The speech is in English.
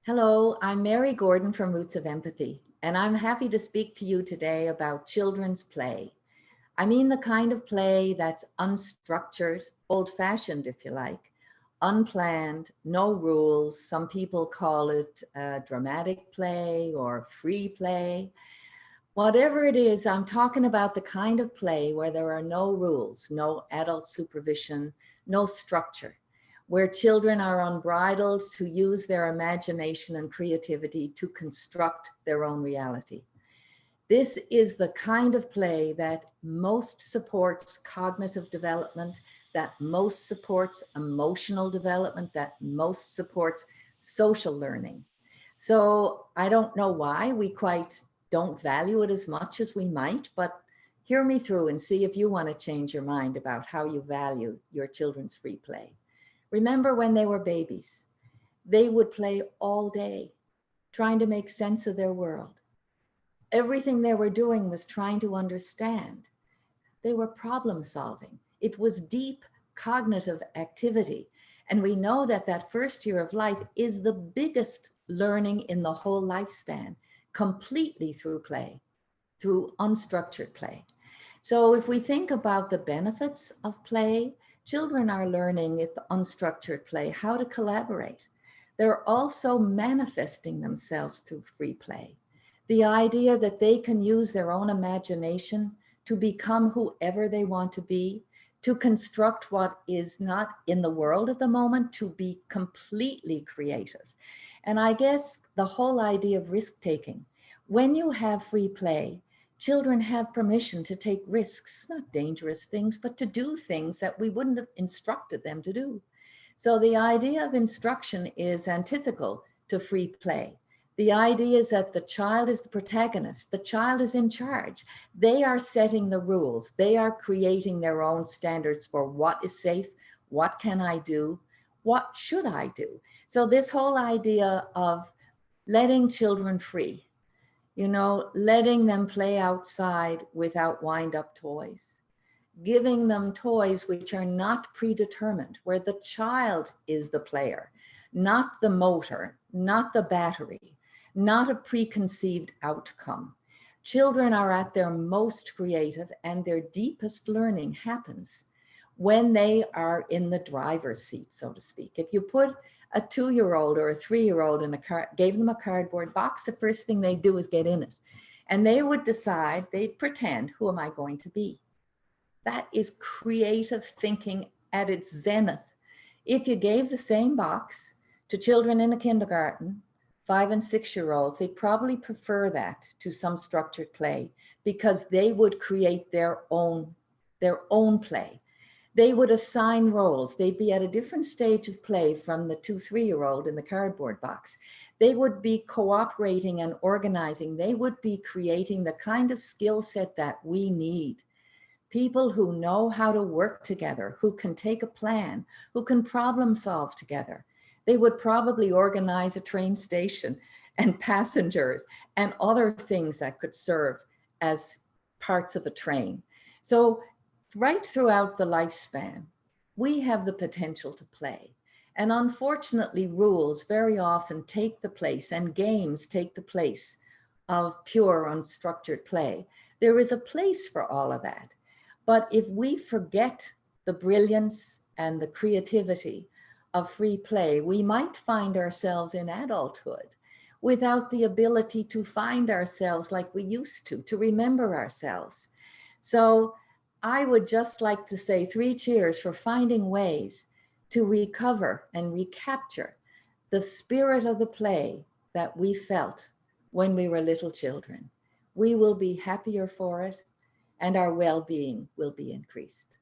Hello, I'm Mary Gordon from Roots of Empathy, and I'm happy to speak to you today about children's play. I mean the kind of play that's unstructured, old-fashioned if you like, unplanned, no rules. Some people call it dramatic play or free play. Whatever it is, I'm talking about the kind of play where there are no rules, no adult supervision, no structure, where children are unbridled to use their imagination and creativity to construct their own reality. This is the kind of play that most supports cognitive development, that most supports emotional development, that most supports social learning. So I don't know why we quite don't value it as much as we might, but hear me through and see if you want to change your mind about how you value your children's free play. Remember when they were babies, they would play all day, trying to make sense of their world. Everything they were doing was trying to understand. They were problem solving. It was deep cognitive activity. And we know that that first year of life is the biggest learning in the whole lifespan, completely through play, through unstructured play. So if we think about the benefits of play, children are learning with unstructured play how to collaborate. They're also manifesting themselves through free play. The idea that they can use their own imagination to become whoever they want to be, to construct what is not in the world at the moment, to be completely creative. And I guess the whole idea of risk taking, when you have free play, children have permission to take risks, not dangerous things, but to do things that we wouldn't have instructed them to do. So the idea of instruction is antithetical to free play. The idea is that the child is the protagonist. The child is in charge. They are setting the rules. They are creating their own standards for what is safe, what can I do, what should I do. So this whole idea of letting children free, letting them play outside without wind-up toys, giving them toys which are not predetermined, where the child is the player, not the motor, not the battery, not a preconceived outcome. Children are at their most creative and their deepest learning happens when they are in the driver's seat, so to speak. If you put a 2-year-old or a 3-year-old in a car, gave them a cardboard box, the first thing they do is get in it. And they would decide, they'd pretend, who am I going to be? That is creative thinking at its zenith. If you gave the same box to children in a kindergarten, 5- and 6-year-olds, they'd probably prefer that to some structured play because they would create their own play. They would assign roles. They'd be at a different stage of play from the 2-3-year-old in the cardboard box. They would be cooperating and organizing. They would be creating the kind of skill set that we need. People who know how to work together, who can take a plan, who can problem solve together. They would probably organize a train station and passengers and other things that could serve as parts of a train. So right throughout the lifespan, we have the potential to play. And unfortunately, rules very often take the place and games take the place of pure unstructured play. There is a place for all of that. But if we forget the brilliance and the creativity of free play, we might find ourselves in adulthood without the ability to find ourselves like we used to remember ourselves. So I would just like to say 3 cheers for finding ways to recover and recapture the spirit of the play that we felt when we were little children. We will be happier for it, and our well-being will be increased.